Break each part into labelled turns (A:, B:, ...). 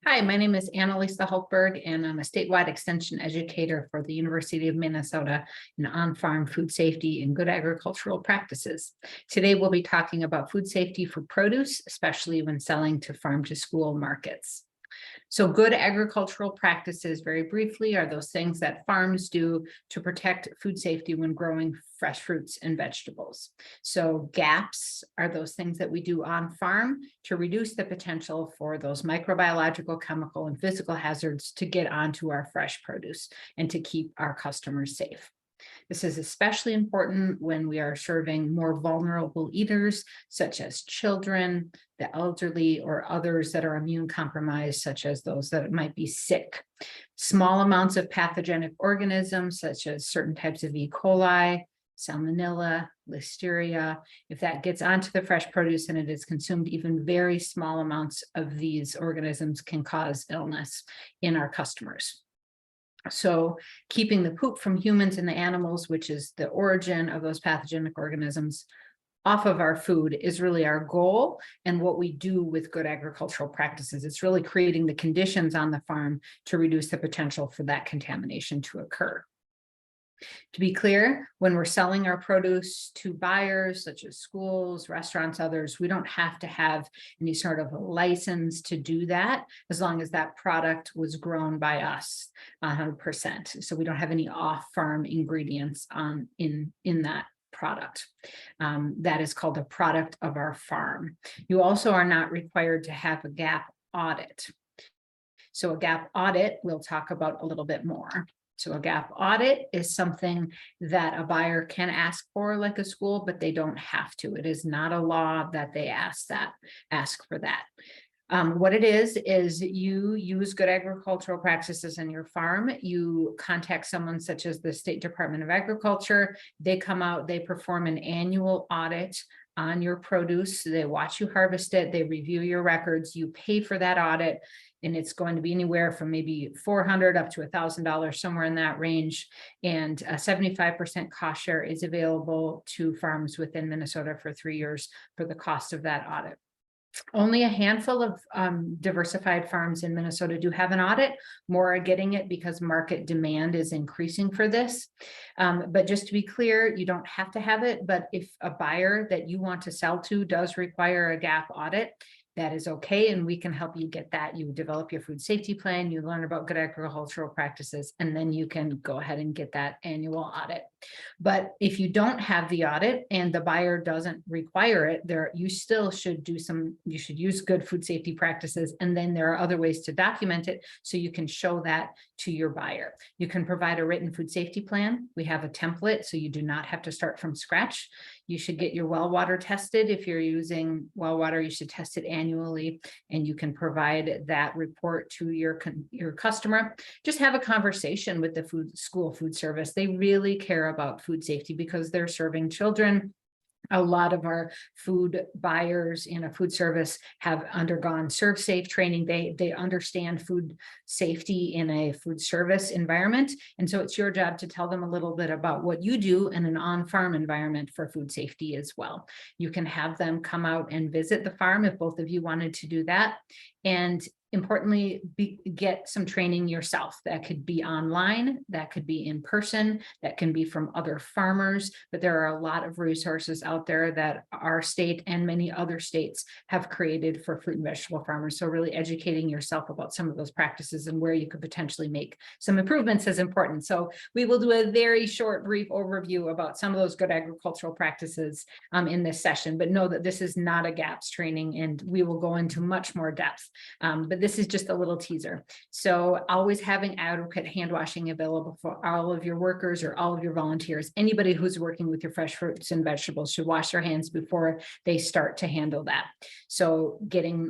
A: Hi, my name is Annalisa Hultberg, and I'm a statewide extension educator for the University of Minnesota in on-farm food safety and good agricultural practices. Today, we'll be talking about food safety for produce, especially when selling to farm-to-school markets. So good agricultural practices, very briefly, are those things that farms do to protect food safety when growing fresh fruits and vegetables. So GAPS are those things that we do on farm to reduce the potential for those microbiological, chemical, and physical hazards to get onto our fresh produce and to keep our customers safe. This is especially important when we are serving more vulnerable eaters, such as children, the elderly, or others that are immune compromised, such as those that might be sick. Small amounts of pathogenic organisms, such as certain types of E. coli, Salmonella, Listeria, if that gets onto the fresh produce and it is consumed, even very small amounts of these organisms can cause illness in our customers. So keeping the poop from humans and the animals, which is the origin of those pathogenic organisms, off of our food is really our goal. And what we do with good agricultural practices, it's really creating the conditions on the farm to reduce the potential for that contamination to occur. To be clear, when we're selling our produce to buyers such as schools, restaurants, others, we don't have to have any sort of a license to do that as long as that product was grown by us 100%. So we don't have any off-farm ingredients in that product. That is called a product of our farm. You also are not required to have a GAP audit. So a GAP audit we'll talk about a little bit more. So a GAP audit is something that a buyer can ask for, like a school, but they don't have to. It is not a law that they ask for that. What it is you use good agricultural practices in your farm. You contact someone such as the State Department of Agriculture. They come out, they perform an annual audit on your produce. They watch you harvest it. They review your records. You pay for that audit. And it's going to be anywhere from maybe $400 up to $1,000, somewhere in that range. And a 75% cost share is available to farms within Minnesota for 3 years for the cost of that audit. Only a handful of diversified farms in Minnesota do have an audit. More are getting it because market demand is increasing for this. But just to be clear, you don't have to have it. But if a buyer that you want to sell to does require a GAP audit, that is okay, and we can help you get that. You develop your food safety plan, you learn about good agricultural practices, and then you can go ahead and get that annual audit. But if you don't have the audit and the buyer doesn't require it, you still should you should use good food safety practices, and then there are other ways to document it so you can show that to your buyer. You can provide a written food safety plan. We have a template, so you do not have to start from scratch. You should get your well water tested. If you're using well water, you should test it annually, and you can provide that report to your customer. Just have a conversation with the school food service. They really care about food safety because they're serving children. A lot of our food buyers in a food service have undergone ServSafe training. They understand food safety in a food service environment. And so it's your job to tell them a little bit about what you do in an on-farm environment for food safety as well. You can have them come out and visit the farm if both of you wanted to do that. And importantly, get some training yourself. That could be online, that could be in person, that can be from other farmers, but there are a lot of resources out there that our state and many other states have created for fruit and vegetable farmers. So really educating yourself about some of those practices and where you could potentially make some improvements is important. So we will do a very short, brief overview about some of those good agricultural practices in this session, but know that this is not a GAPS training and we will go into much more depth. But this is just a little teaser. So always having adequate hand washing available for all of your workers or all of your volunteers. Anybody who's working with your fresh fruits and vegetables should wash their hands before they start to handle that. So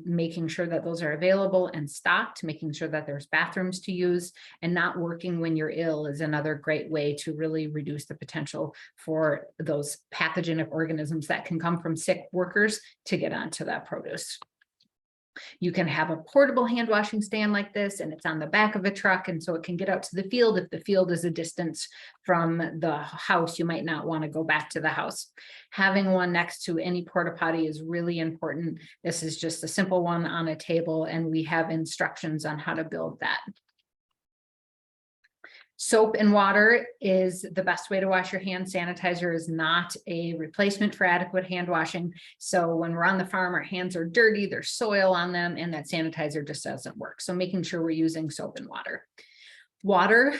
A: making sure that those are available and stocked, making sure that there's bathrooms to use, and not working when you're ill is another great way to really reduce the potential for those pathogenic organisms that can come from sick workers to get onto that produce. You can have a portable hand washing stand like this, and it's on the back of a truck. And so it can get out to the field. If the field is a distance from the house, you might not want to go back to the house. Having one next to any porta potty is really important. This is just a simple one on a table, and we have instructions on how to build that. Soap and water is the best way to wash your hands. Sanitizer is not a replacement for adequate hand washing. So when we're on the farm, our hands are dirty, there's soil on them, and that sanitizer just doesn't work. So making sure we're using soap and water. Water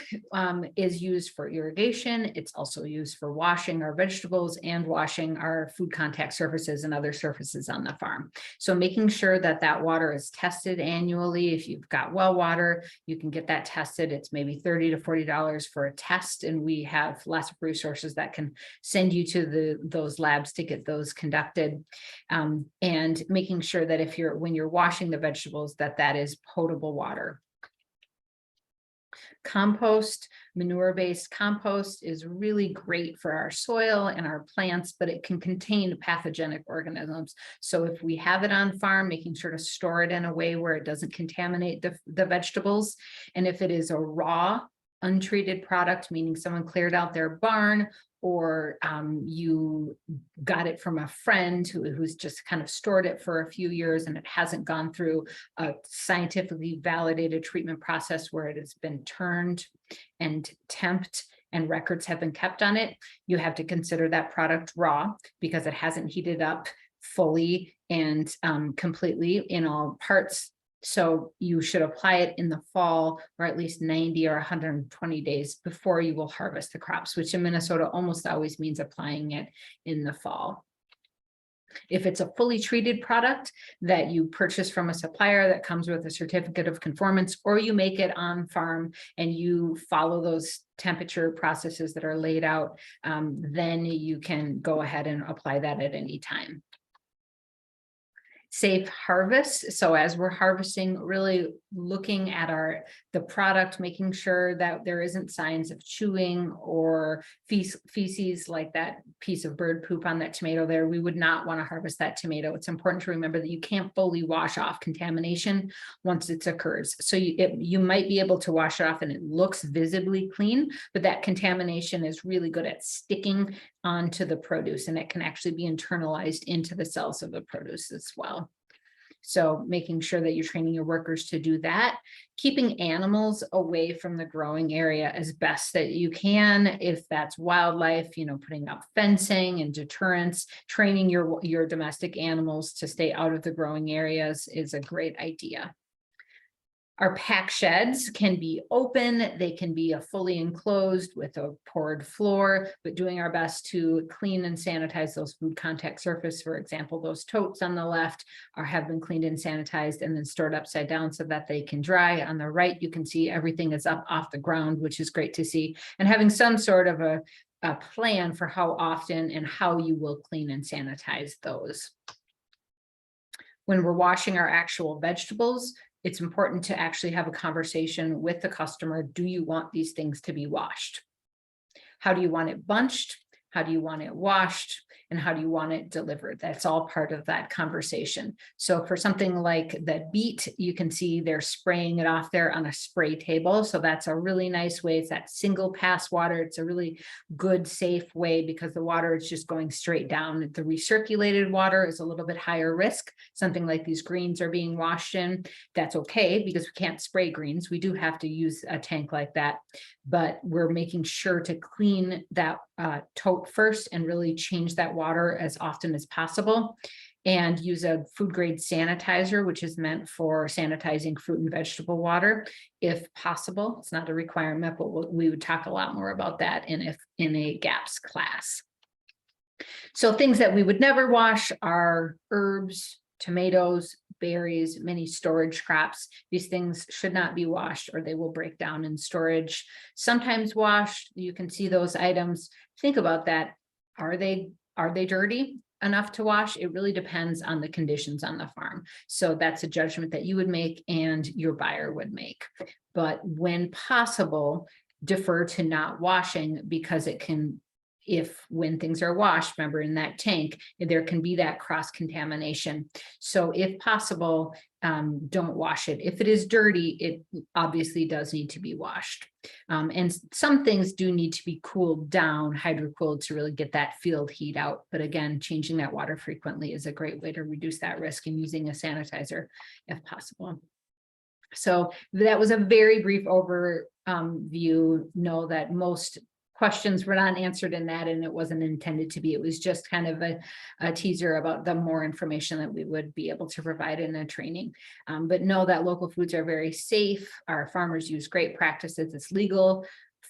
A: is used for irrigation. It's also used for washing our vegetables and washing our food contact surfaces and other surfaces on the farm. So making sure that that water is tested annually. If you've got well water, you can get that tested. It's maybe $30 to $40 for a test, and we have lots of resources that can send you to those labs to get those conducted. And making sure that when you're washing the vegetables, that is potable water. Compost, manure-based compost is really great for our soil and our plants, but it can contain pathogenic organisms. So if we have it on farm, making sure to store it in a way where it doesn't contaminate the vegetables. And if it is a raw, untreated product, meaning someone cleared out their barn, or you got it from a friend who's just kind of stored it for a few years and it hasn't gone through a scientifically validated treatment process where it has been turned and temped and records have been kept on it, you have to consider that product raw because it hasn't heated up fully and completely in all parts. So you should apply it in the fall, or at least 90 or 120 days before you will harvest the crops, which in Minnesota almost always means applying it in the fall. If it's a fully treated product that you purchase from a supplier that comes with a certificate of conformance, or you make it on farm and you follow those temperature processes that are laid out, then you can go ahead and apply that at any time. Safe harvest. So as we're harvesting, really looking at the product, making sure that there isn't signs of chewing or feces like that piece of bird poop on that tomato there. We would not want to harvest that tomato. It's important to remember that you can't fully wash off contamination once it occurs. So you might be able to wash it off and it looks visibly clean, but that contamination is really good at sticking onto the produce, and it can actually be internalized into the cells of the produce as well. So making sure that you're training your workers to do that, keeping animals away from the growing area as best that you can. If that's wildlife, putting up fencing and deterrence, training your domestic animals to stay out of the growing areas is a great idea. Our pack sheds can be open, they can be a fully enclosed with a poured floor, but doing our best to clean and sanitize those food contact surface. For example, those totes on the left have been cleaned and sanitized and then stored upside down so that they can dry. On the right, you can see everything is up off the ground, which is great to see, and having some sort of a plan for how often and how you will clean and sanitize those. When we're washing our actual vegetables, it's important to actually have a conversation with the customer. Do you want these things to be washed? How do you want it bunched? How do you want it washed? And how do you want it delivered? That's all part of that conversation. So for something like the beet, you can see they're spraying it off there on a spray table. So that's a really nice way. It's that single pass water. It's a really good, safe way because the water is just going straight down. The recirculated water is a little bit higher risk. Something like these greens are being washed in. That's okay because we can't spray greens. We do have to use a tank like that, but we're making sure to clean that tote first and really change that water as often as possible, and use a food grade sanitizer, which is meant for sanitizing fruit and vegetable water if possible. It's not a requirement, but we would talk a lot more about that in a GAPS class. So things that we would never wash are herbs, tomatoes, berries, many storage crops. These things should not be washed or they will break down in storage. Sometimes washed, you can see those items. Think about that. Are they dirty enough to wash? It really depends on the conditions on the farm. So that's a judgment that you would make and your buyer would make. But when possible, defer to not washing because it can, when things are washed, remember in that tank, there can be that cross contamination. So if possible, don't wash it. If it is dirty, it obviously does need to be washed. And some things do need to be cooled down, hydrocooled, to really get that field heat out. But again, changing that water frequently is a great way to reduce that risk, and using a sanitizer if possible. So that was a very brief overview. Know that most questions were not answered in that, and it wasn't intended to be. It was just kind of a teaser about the more information that we would be able to provide in a training. But know that local foods are very safe. Our farmers use great practices. It's legal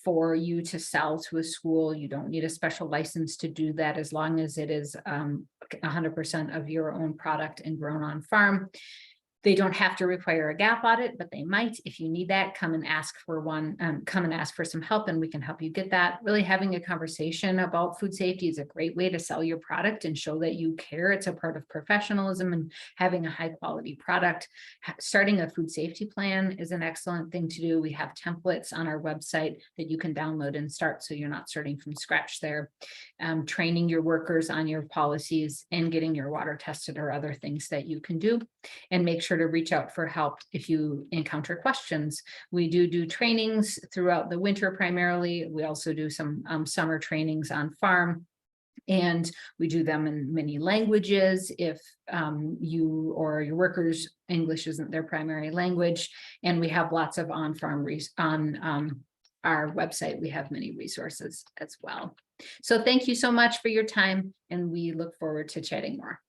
A: for you to sell to a school. You don't need a special license to do that, as long as it is 100% of your own product and grown on farm. They don't have to require a GAP audit, but they might. If you need that, come and ask for one, come and ask for some help, and we can help you get that. Really having a conversation about food safety is a great way to sell your product and show that you care. It's a part of professionalism and having a high quality product. Starting a food safety plan is an excellent thing to do. We have templates on our website that you can download and start, so you're not starting from scratch there. Training your workers on your policies and getting your water tested are other things that you can do. And make sure to reach out for help if you encounter questions. We do trainings throughout the winter primarily. We also do some summer trainings on farm, and we do them in many languages if you or your workers' English isn't their primary language. And we have lots of on-farm on our website. We have many resources as well. So thank you so much for your time, and we look forward to chatting more.